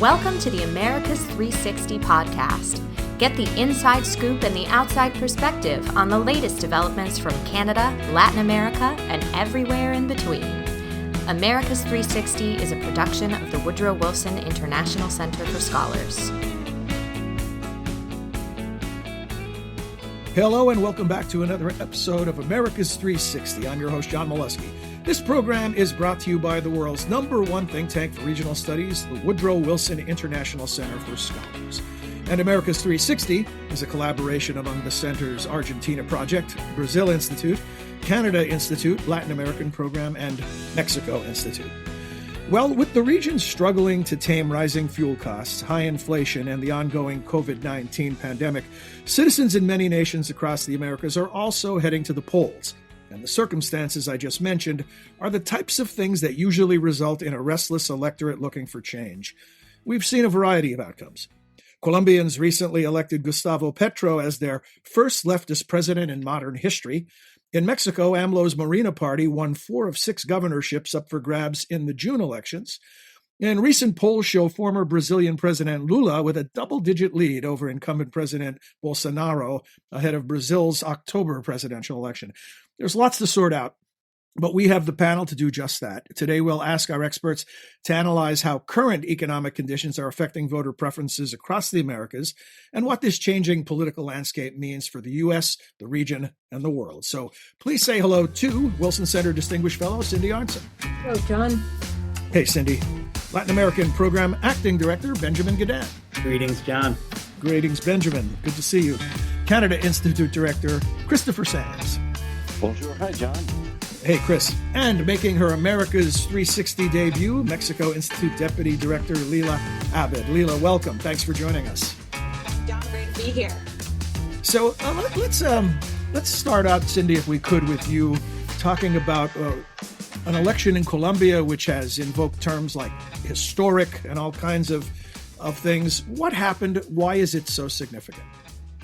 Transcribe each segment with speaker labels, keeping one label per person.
Speaker 1: Welcome to the Americas 360 podcast. Get the inside scoop and the outside perspective on the latest developments from Canada, Latin America, and everywhere in between. Americas 360 is a production of the Woodrow Wilson International Center for Scholars.
Speaker 2: Hello and welcome back to another episode of Americas 360. I'm your host, John Molesky. This program is brought to you by the world's #1 think tank for regional studies, the Woodrow Wilson International Center for Scholars. And Americas 360 is a collaboration among the center's Argentina Project, Brazil Institute, Canada Institute, Latin American Program, and Mexico Institute. Well, with the region struggling to tame rising fuel costs, high inflation, and the ongoing COVID-19 pandemic, citizens in many nations across the Americas are also heading to the polls. And the circumstances I just mentioned are the types of things that usually result in a restless electorate looking for change. We've seen a variety of outcomes. Colombians recently elected Gustavo Petro as their first leftist president in modern history. In Mexico, AMLO's Morena party won 4 of 6 governorships up for grabs in the June elections. And recent polls show former Brazilian President Lula with a double-digit lead over incumbent President Bolsonaro ahead of Brazil's October presidential election. There's lots to sort out, but we have the panel to do just that. Today, we'll ask our experts to analyze how current economic conditions are affecting voter preferences across the Americas and what this changing political landscape means for the U.S., the region, and the world. So please say hello to Wilson Center Distinguished Fellow Cindy Arnson.
Speaker 3: Hello, John.
Speaker 2: Hey, Cindy. Latin American Program Acting Director Benjamin Gadan.
Speaker 4: Greetings, John.
Speaker 2: Greetings, Benjamin. Good to see you. Canada Institute Director Christopher Sands.
Speaker 5: Bonjour. Hi, John.
Speaker 2: Hey, Chris. And making her Americas 360 debut, Mexico Institute Deputy Director Lila Abed. Lila, welcome. Thanks for joining us.
Speaker 3: John, great to be here.
Speaker 2: So let's start out, Cindy, if we could, with you talking about an election in Colombia which has invoked terms like historic and all kinds of things. What happened? Why is it so significant?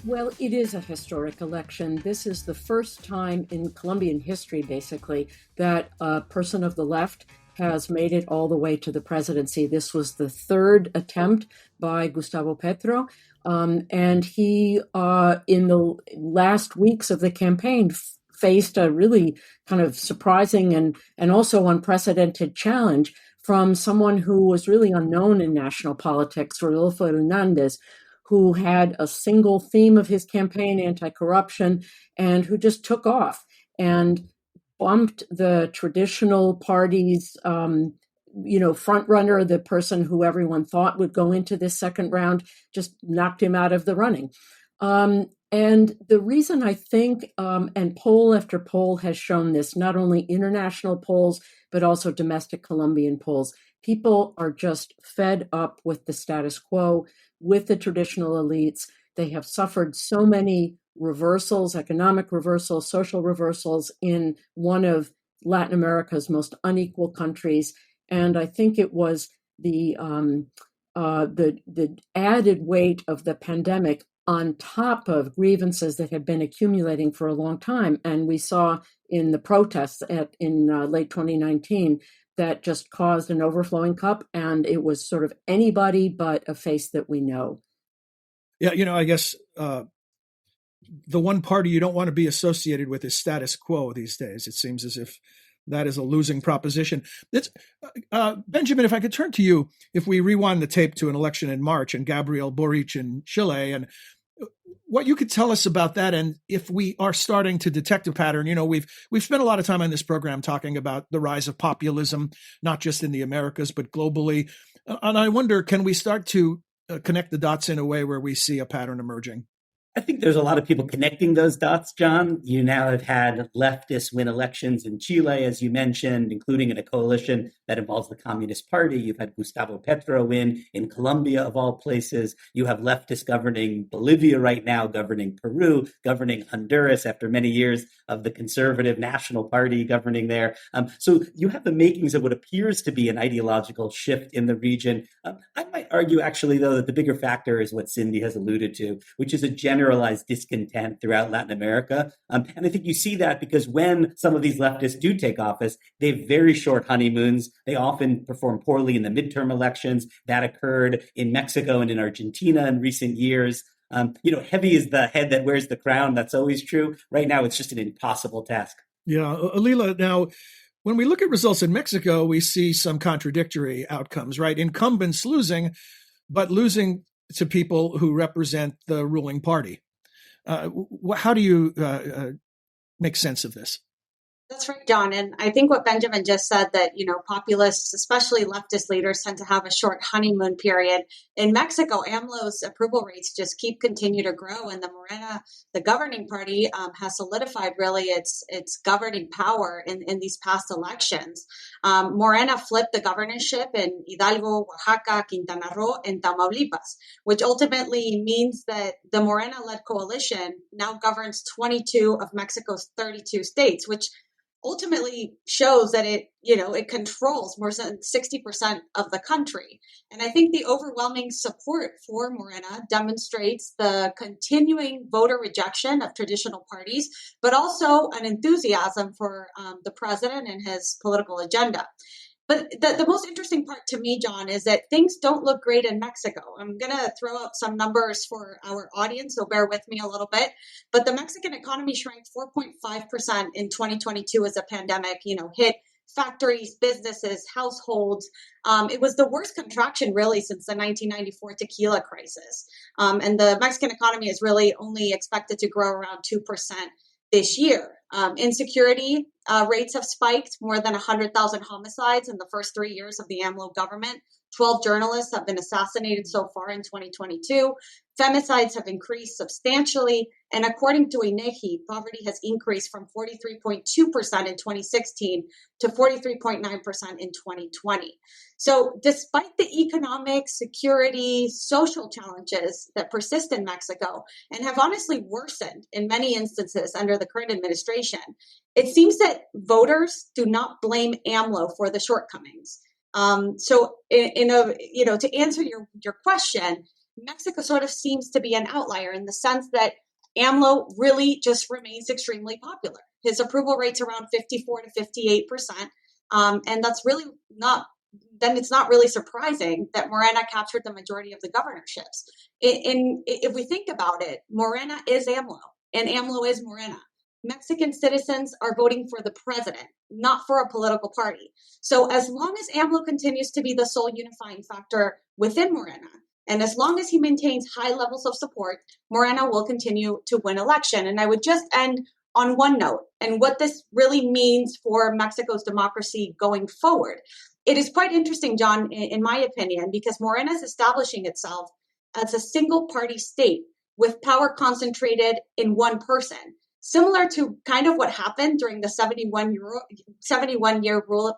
Speaker 3: Well, it is a historic election. This is the first time in Colombian history, basically, that a person of the left has made it all the way to the presidency. This was the 3rd attempt by Gustavo Petro, and he, in the last weeks of the campaign, faced a really kind of surprising and also unprecedented challenge from someone who was really unknown in national politics, Rodolfo Hernandez, who had a single theme of his campaign, anti-corruption, and who just took off and bumped the traditional party's, front runner, the person who everyone thought would go into this second round, just knocked him out of the running. And the reason I think, and poll after poll has shown this, not only international polls, but also domestic Colombian polls, people are just fed up with the status quo, with the traditional elites. They have suffered so many reversals, economic reversals, social reversals in one of Latin America's most unequal countries. And I think it was the added weight of the pandemic on top of grievances that had been accumulating for a long time. And we saw in the protests in late 2019 that just caused an overflowing cup. And it was sort of anybody but a face that we know.
Speaker 2: Yeah, I guess the one party you don't want to be associated with is status quo these days. It seems as if that is a losing proposition. Benjamin, if I could turn to you, if we rewind the tape to an election in March and Gabriel Boric in Chile, and what you could tell us about that, and if we are starting to detect a pattern. We've spent a lot of time on this program talking about the rise of populism, not just in the Americas, but globally. And I wonder, can we start to connect the dots in a way where we see a pattern emerging?
Speaker 4: I think there's a lot of people connecting those dots, John. You now have had leftists win elections in Chile, as you mentioned, including in a coalition that involves the Communist Party. You've had Gustavo Petro win in Colombia, of all places. You have leftists governing Bolivia right now, governing Peru, governing Honduras after many years of the conservative National Party governing there. So you have the makings of what appears to be an ideological shift in the region. I might argue, actually, though, that the bigger factor is what Cindy has alluded to, which is a general generalized discontent throughout Latin America. And I think you see that because when some of these leftists do take office, they have very short honeymoons. They often perform poorly in the midterm elections. That occurred in Mexico and in Argentina in recent years. Heavy is the head that wears the crown. That's always true. Right now, it's just an impossible task.
Speaker 2: Yeah. Alila, now, when we look at results in Mexico, we see some contradictory outcomes, right? Incumbents losing, but losing to people who represent the ruling party. How do you make sense of this?
Speaker 5: That's right, John. And I think what Benjamin just said that, populists, especially leftist leaders, tend to have a short honeymoon period. In Mexico, AMLO's approval rates just continue to grow. And the Morena, the governing party, has solidified really its governing power in these past elections. Morena flipped the governorship in Hidalgo, Oaxaca, Quintana Roo, and Tamaulipas, which ultimately means that the Morena-led coalition now governs 22 of Mexico's 32 states, which ultimately shows that it controls more than 60% of the country. And I think the overwhelming support for Morena demonstrates the continuing voter rejection of traditional parties, but also an enthusiasm for the president and his political agenda. But the most interesting part to me, John, is that things don't look great in Mexico. I'm going to throw out some numbers for our audience, so bear with me a little bit. But the Mexican economy shrank 4.5% in 2022 as the pandemic, hit factories, businesses, households. It was the worst contraction really since the 1994 tequila crisis. And the Mexican economy is really only expected to grow around 2% this year. Insecurity rates have spiked, more than 100,000 homicides in the first 3 years of the AMLO government. 12 journalists have been assassinated so far in 2022. Femicides have increased substantially. And according to INEGI, poverty has increased from 43.2% in 2016 to 43.9% in 2020. So despite the economic, security, social challenges that persist in Mexico and have honestly worsened in many instances under the current administration, it seems that voters do not blame AMLO for the shortcomings. To answer your question, Mexico sort of seems to be an outlier in the sense that AMLO really just remains extremely popular. His approval rate's around 54 to 58%. And that's really it's not really surprising that Morena captured the majority of the governorships. If we think about it, Morena is AMLO and AMLO is Morena. Mexican citizens are voting for the president, not for a political party. So as long as AMLO continues to be the sole unifying factor within Morena, and as long as he maintains high levels of support, Morena will continue to win election. And I would just end on one note, and what this really means for Mexico's democracy going forward. It is quite interesting, John, in my opinion, because Morena is establishing itself as a single party state with power concentrated in one person, similar to kind of what happened during the 71-year rule,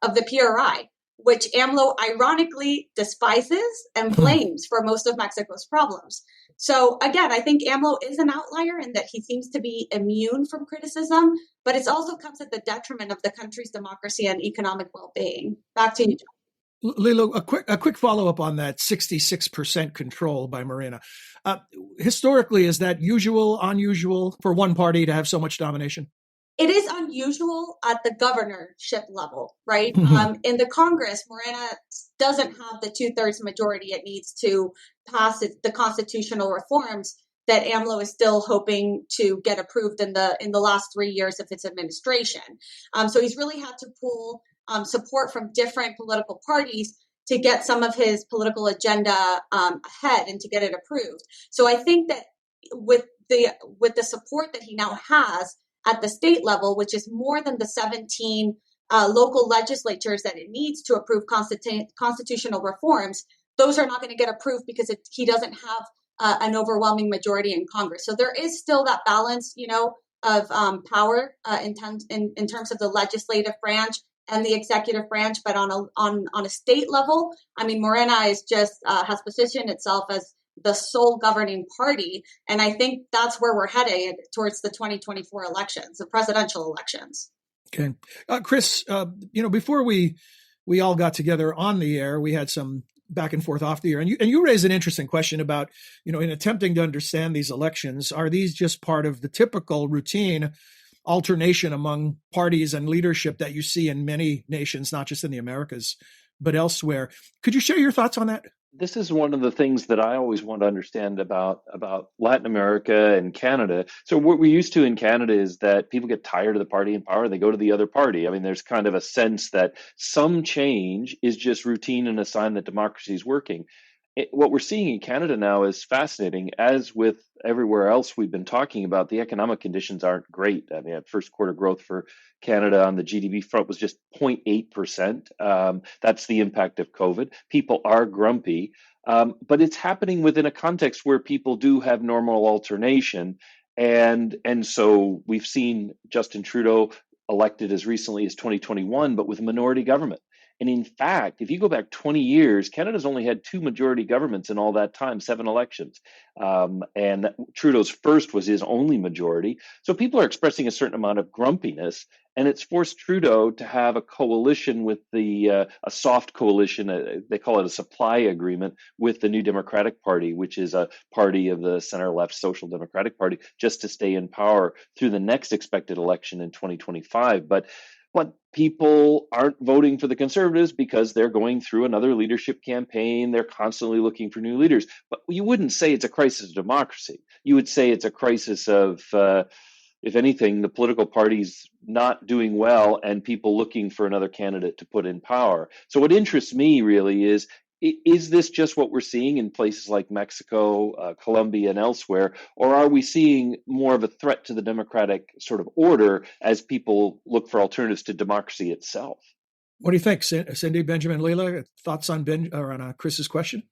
Speaker 5: of the PRI, which AMLO ironically despises and blames for most of Mexico's problems. So again, I think AMLO is an outlier in that he seems to be immune from criticism, but it also comes at the detriment of the country's democracy and economic well-being. Back to you, John.
Speaker 2: Lilo, a quick follow-up on that 66% control by Morena. Historically, is that unusual for one party to have so much domination?
Speaker 5: It is unusual at the governorship level, right? In the Congress, Morena doesn't have the 2/3 majority it needs to pass the constitutional reforms that AMLO is still hoping to get approved in the last 3 years of its administration. So he's really had to pull support from different political parties to get some of his political agenda ahead and to get it approved. So I think that with the support that he now has at the state level, which is more than the 17 local legislatures that it needs to approve constitutional reforms, those are not going to get approved because he doesn't have an overwhelming majority in Congress. So there is still that balance, of power in terms of the legislative branch and the executive branch, but on a state level, I mean, Morena is just has positioned itself as the sole governing party. And I think that's where we're headed towards the 2024 elections, the presidential elections.
Speaker 2: Okay. Chris, before we all got together on the air, we had some back and forth off the air. And you raise an interesting question about, in attempting to understand these elections, are these just part of the typical routine alternation among parties and leadership that you see in many nations, not just in the Americas, but elsewhere? Could you share your thoughts on that?
Speaker 6: This is one of the things that I always want to understand about Latin America and Canada. So what we're used to in Canada is that people get tired of the party in power and they go to the other party. I mean, there's kind of a sense that some change is just routine and a sign that democracy is working. What we're seeing in Canada now is fascinating. As with everywhere else we've been talking about, the economic conditions aren't great. I mean, first quarter growth for Canada on the GDP front was just 0.8%. That's the impact of COVID. People are grumpy, but it's happening within a context where people do have normal alternation. And so we've seen Justin Trudeau elected as recently as 2021, but with a minority government. And in fact, if you go back 20 years, Canada's only had 2 majority governments in all that time, 7 elections. And Trudeau's first was his only majority. So people are expressing a certain amount of grumpiness. And it's forced Trudeau to have a coalition with a soft coalition. They call it a supply agreement with the New Democratic Party, which is a party of the center-left Social Democratic Party, just to stay in power through the next expected election in 2025. But people aren't voting for the Conservatives because they're going through another leadership campaign. They're constantly looking for new leaders. But you wouldn't say it's a crisis of democracy. You would say it's a crisis of, if anything, the political parties not doing well and people looking for another candidate to put in power. So what interests me really is this just what we're seeing in places like Mexico, Colombia, and elsewhere, or are we seeing more of a threat to the democratic sort of order as people look for alternatives to democracy itself?
Speaker 2: What do you think, Cindy, Benjamin, Leila? Thoughts on Chris's question?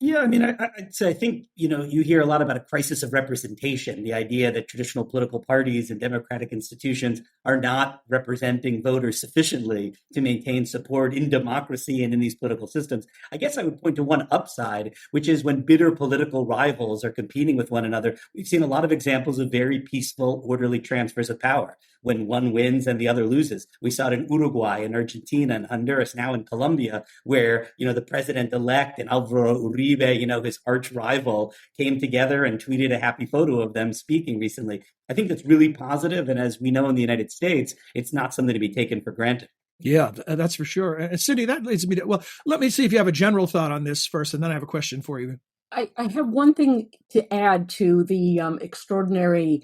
Speaker 4: Yeah, I mean, I'd say I think, you hear a lot about a crisis of representation, the idea that traditional political parties and democratic institutions are not representing voters sufficiently to maintain support in democracy and in these political systems. I guess I would point to one upside, which is when bitter political rivals are competing with one another, we've seen a lot of examples of very peaceful, orderly transfers of power. When one wins and the other loses. We saw it in Uruguay, in Argentina, and Honduras, now in Colombia, where, the president-elect and Alvaro Uribe, his arch rival, came together and tweeted a happy photo of them speaking recently. I think that's really positive. And as we know in the United States, it's not something to be taken for granted.
Speaker 2: Yeah, that's for sure. And Cindy, that leads me to, well, let me see if you have a general thought on this first, and then I have a question for you.
Speaker 3: I have one thing to add to the extraordinary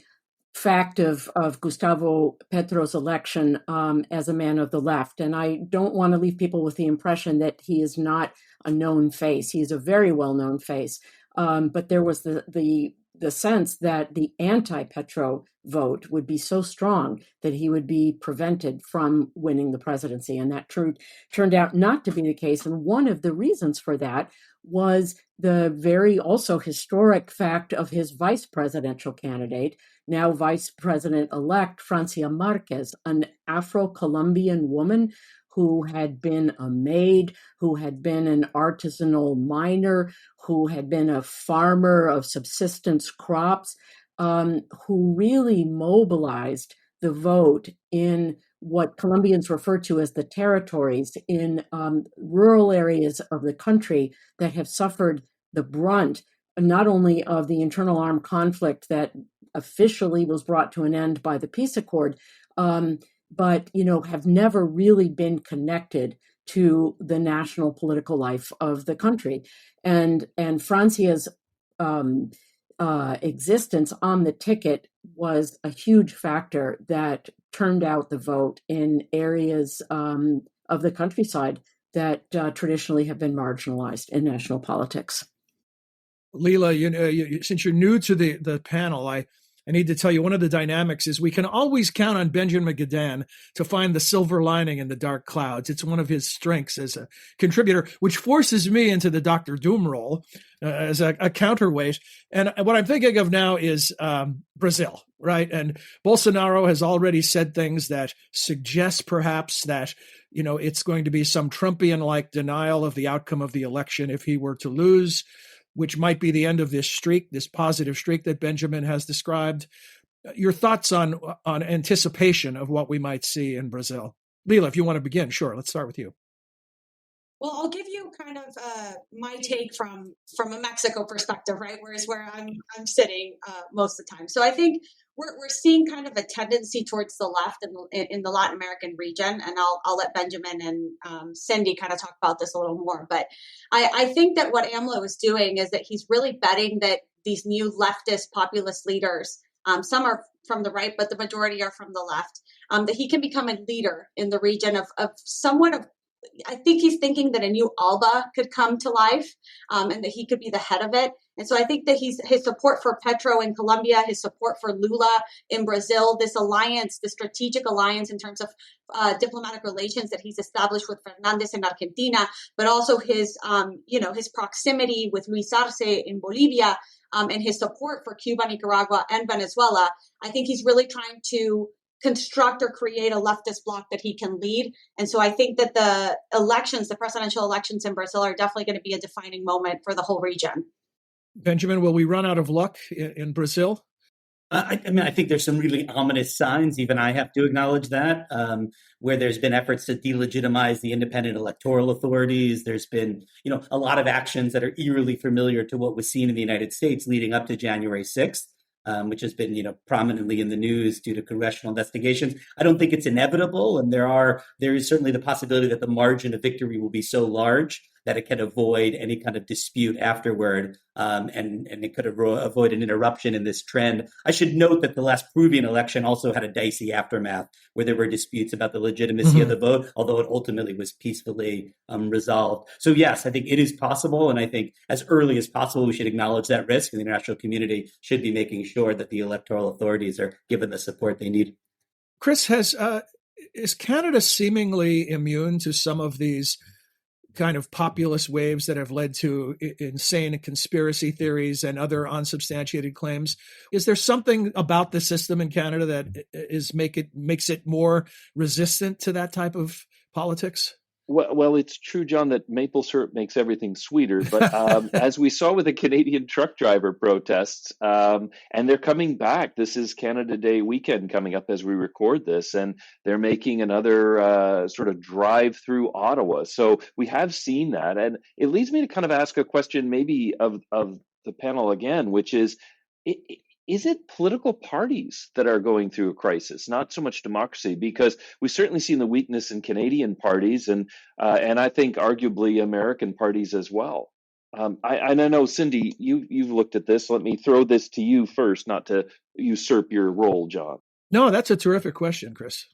Speaker 3: fact of Gustavo Petro's election as a man of the left. And I don't want to leave people with the impression that he is not a known face. He's a very well-known face. But there was the sense that the anti-Petro vote would be so strong that he would be prevented from winning the presidency. And that turned out not to be the case. And one of the reasons for that was the very also historic fact of his vice presidential candidate, now Vice President-elect Francia Marquez, an Afro-Colombian woman who had been a maid, who had been an artisanal miner, who had been a farmer of subsistence crops, who really mobilized the vote in what Colombians refer to as the territories, in rural areas of the country that have suffered the brunt, not only of the internal armed conflict that officially was brought to an end by the peace accord, but have never really been connected to the national political life of the country. And Francia's existence on the ticket was a huge factor that turned out the vote in areas of the countryside that traditionally have been marginalized in national politics.
Speaker 2: Leila, since you're new to the panel, I need to tell you one of the dynamics is we can always count on Benjamin Gadan to find the silver lining in the dark clouds. It's one of his strengths as a contributor, which forces me into the Dr. Doom role as a counterweight. And what I'm thinking of now is Brazil, right? And Bolsonaro has already said things that suggest perhaps that, it's going to be some Trumpian-like denial of the outcome of the election if he were to lose, which might be the end of this streak, this positive streak that Benjamin has described. Your thoughts on anticipation of what we might see in Brazil? Leila, if you want to begin, sure. Let's start with you.
Speaker 5: Well, I'll give you kind of my take from a Mexico perspective, right? Whereas where I'm sitting most of the time. So I think we're seeing kind of a tendency towards the left in the Latin American region, and I'll let Benjamin and Cindy kind of talk about this a little more. But I think that what AMLO is doing is that he's really betting that these new leftist populist leaders, some are from the right, but the majority are from the left, that he can become a leader in the region of somewhat of, I think he's thinking that a new Alba could come to life, and that he could be the head of it. And so I think that his support for Petro in Colombia, his support for Lula in Brazil, this alliance, the strategic alliance in terms of diplomatic relations that he's established with Fernandez in Argentina, but also his, his proximity with Luis Arce in Bolivia, and his support for Cuba, Nicaragua, and Venezuela. I think he's really trying to construct or create a leftist bloc that he can lead. And so I think that the presidential elections in Brazil are definitely going to be a defining moment for the whole region.
Speaker 2: Benjamin, will we run out of luck in Brazil?
Speaker 4: I think there's some really ominous signs. Even I have to acknowledge that, where there's been efforts to delegitimize the independent electoral authorities. There's been, a lot of actions that are eerily familiar to what was seen in the United States leading up to January 6th. Which has been, prominently in the news due to congressional investigations. I don't think it's inevitable, and there is certainly the possibility that the margin of victory will be so large that it can avoid any kind of dispute afterward, and it could avoid an interruption in this trend. I should note that the last Peruvian election also had a dicey aftermath, where there were disputes about the legitimacy of the vote, although it ultimately was peacefully resolved. So yes, I think it is possible, and I think as early as possible we should acknowledge that risk, and the international community should be making sure that the electoral authorities are given the support they need.
Speaker 2: Chris, is Canada seemingly immune to some of these kind of populist waves that have led to insane conspiracy theories and other unsubstantiated claims? Is there something about the system in Canada that makes it more resistant to that type of politics?
Speaker 6: Well, it's true, John, that maple syrup makes everything sweeter. But as we saw with the Canadian truck driver protests, and they're coming back. This is Canada Day weekend coming up as we record this, and they're making another sort of drive through Ottawa. So we have seen that, and it leads me to kind of ask a question, maybe of the panel again, which is, is it political parties that are going through a crisis, not so much democracy? Because we've certainly seen the weakness in Canadian parties, and I think arguably American parties as well. I know, Cindy, you've looked at this. Let me throw this to you first, not to usurp your role, John.
Speaker 2: No, that's a terrific question, Chris.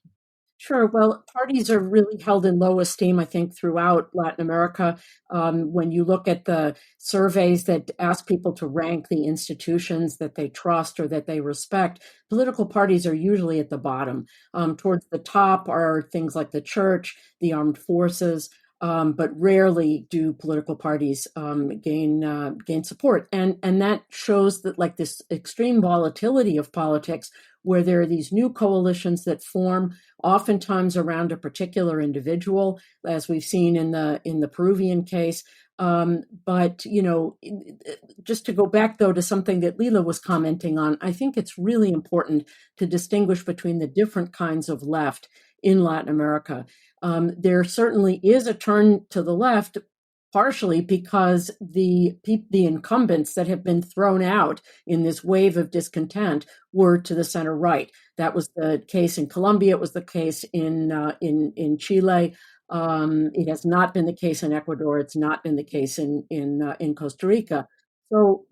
Speaker 3: Sure. Well, parties are really held in low esteem, I think, throughout Latin America. When you look at the surveys that ask people to rank the institutions that they trust or that they respect, political parties are usually at the bottom. Towards the top are things like the church, the armed forces, but rarely do political parties gain support. And that shows that, like, this extreme volatility of politics, where there are these new coalitions that form oftentimes around a particular individual, as we've seen in the Peruvian case. But, just to go back, though, to something that Leila was commenting on, I think it's really important to distinguish between the different kinds of left in Latin America. There certainly is a turn to the left, partially because the incumbents that have been thrown out in this wave of discontent were to the center right. That was the case in Colombia. It was the case in Chile. It has not been the case in Ecuador. It's not been the case in Costa Rica. So,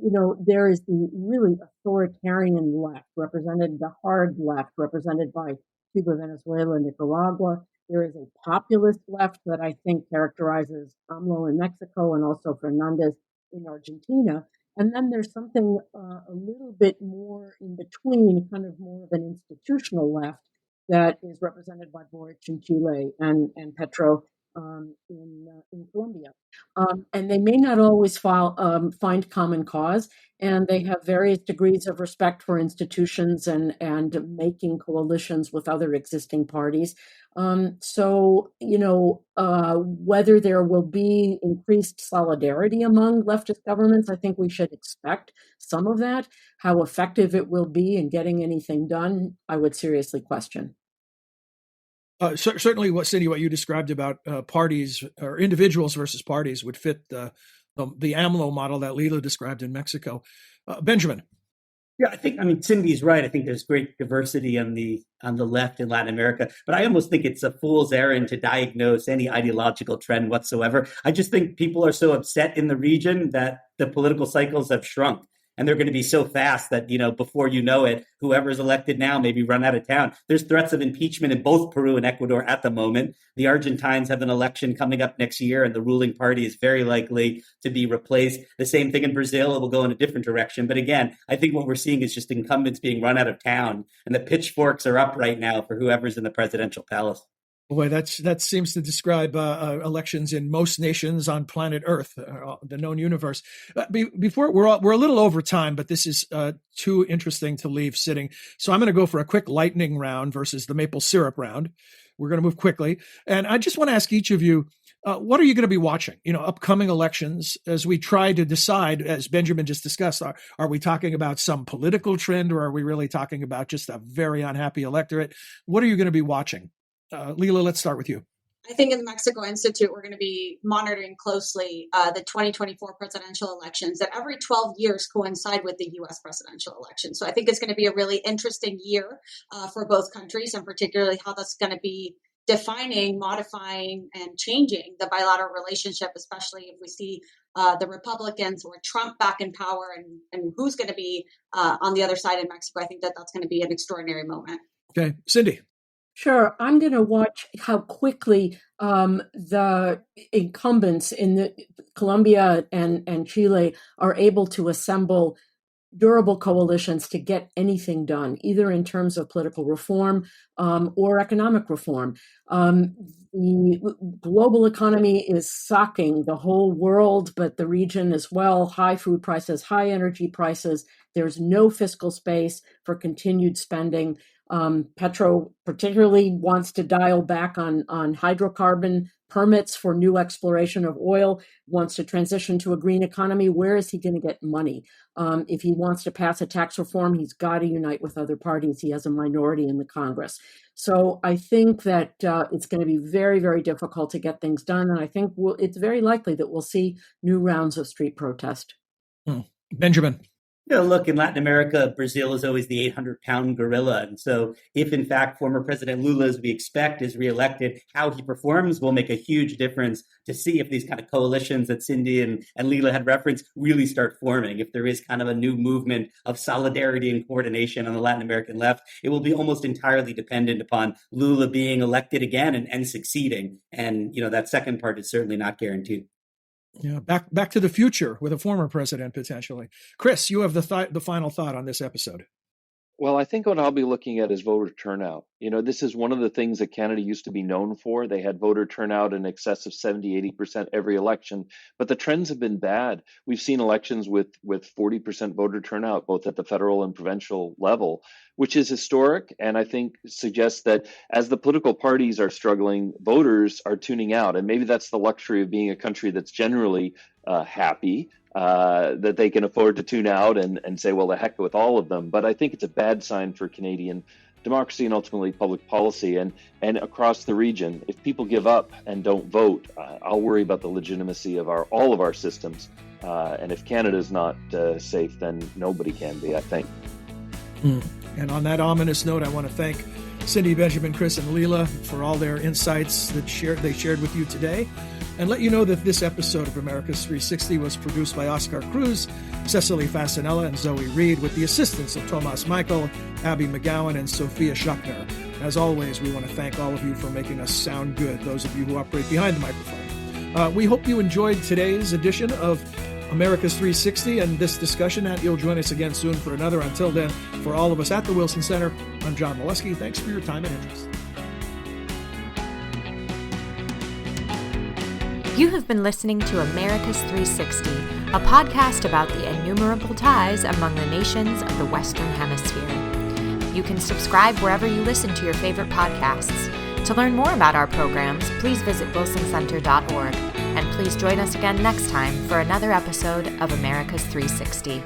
Speaker 3: there is the really authoritarian left, the hard left, represented by Cuba, Venezuela, Nicaragua. There is a populist left that I think characterizes AMLO in Mexico and also Fernandez in Argentina. And then there's something a little bit more in between, kind of more of an institutional left that is represented by Boric in Chile and Petro in Colombia. And they may not always find common cause, and they have various degrees of respect for institutions and making coalitions with other existing parties. So, whether there will be increased solidarity among leftist governments, I think we should expect some of that. How effective it will be in getting anything done, I would seriously question.
Speaker 2: Certainly, Cindy, what you described about parties or individuals versus parties would fit the AMLO model that Leila described in Mexico. Benjamin.
Speaker 4: Yeah, I mean, Cindy's right. I think there's great diversity on the left in Latin America, but I almost think it's a fool's errand to diagnose any ideological trend whatsoever. I just think people are so upset in the region that the political cycles have shrunk. And they're going to be so fast that, before you know it, whoever's elected now may be run out of town. There's threats of impeachment in both Peru and Ecuador at the moment. The Argentines have an election coming up next year, and the ruling party is very likely to be replaced. The same thing in Brazil. It will go in a different direction. But again, I think what we're seeing is just incumbents being run out of town, and the pitchforks are up right now for whoever's in the presidential palace.
Speaker 2: Boy, that seems to describe elections in most nations on planet Earth, the known universe. Before we're a little over time, but this is too interesting to leave sitting. So I'm going to go for a quick lightning round versus the maple syrup round. We're going to move quickly, and I just want to ask each of you, what are you going to be watching? Upcoming elections, as we try to decide, as Benjamin just discussed, are we talking about some political trend, or are we really talking about just a very unhappy electorate? What are you going to be watching? Leila, let's start with you.
Speaker 5: I think in the Mexico Institute, we're going to be monitoring closely the 2024 presidential elections that every 12 years coincide with the U.S. presidential election. So I think it's going to be a really interesting year for both countries, and particularly how that's going to be defining, modifying, and changing the bilateral relationship, especially if we see the Republicans or Trump back in power, and who's going to be on the other side in Mexico. I think that's going to be an extraordinary moment.
Speaker 2: Okay. Cindy.
Speaker 3: Sure. I'm going to watch how quickly the incumbents in Colombia and Chile are able to assemble durable coalitions to get anything done, either in terms of political reform or economic reform. The global economy is socking the whole world, but the region as well. High food prices, high energy prices. There's no fiscal space for continued spending. Petro particularly wants to dial back on hydrocarbon permits for new exploration of oil, wants to transition to a green economy. Where is he going to get money? If he wants to pass a tax reform, he's got to unite with other parties. He has a minority in the Congress. So I think that it's going to be very, very difficult to get things done. And I think it's very likely that we'll see new rounds of street protest.
Speaker 2: Benjamin.
Speaker 4: Look, in Latin America, Brazil is always the 800-pound gorilla. And so if, in fact, former President Lula, as we expect, is reelected, how he performs will make a huge difference to see if these kind of coalitions that Cindy and Leila had referenced really start forming. If there is kind of a new movement of solidarity and coordination on the Latin American left, it will be almost entirely dependent upon Lula being elected again and succeeding. And, that second part is certainly not guaranteed.
Speaker 2: Yeah, back to the future with a former president, potentially. Chris, you have the final thought on this episode.
Speaker 6: Well, I think what I'll be looking at is voter turnout. This is one of the things that Canada used to be known for. They had voter turnout in excess of 70, 80% every election, but the trends have been bad. We've seen elections with 40% voter turnout, both at the federal and provincial level, which is historic. And I think suggests that as the political parties are struggling, voters are tuning out. And maybe that's the luxury of being a country that's generally happy, that they can afford to tune out and say, well, the heck with all of them. But I think it's a bad sign for Canadian democracy and ultimately public policy and across the region. If people give up and don't vote, I'll worry about the legitimacy of all of our systems. And if Canada's not safe, then nobody can be, I think.
Speaker 2: And on that ominous note, I want to thank Cindy, Benjamin, Chris, and Leila for all their insights that they shared with you today, and let you know that this episode of America's 360 was produced by Oscar Cruz, Cecily Fasanella, and Zoe Reed, with the assistance of Tomas Michael, Abby McGowan, and Sophia Schuckner. As always, we want to thank all of you for making us sound good, those of you who operate behind the microphone. We hope you enjoyed today's edition of America's 360 and this discussion, and you'll join us again soon for another. Until then, for all of us at the Wilson Center, I'm John Molesky. Thanks for your time and interest.
Speaker 1: You have been listening to America's 360, a podcast about the innumerable ties among the nations of the Western Hemisphere. You can subscribe wherever you listen to your favorite podcasts. To learn more about our programs, please visit wilsoncenter.org. And please join us again next time for another episode of America's 360.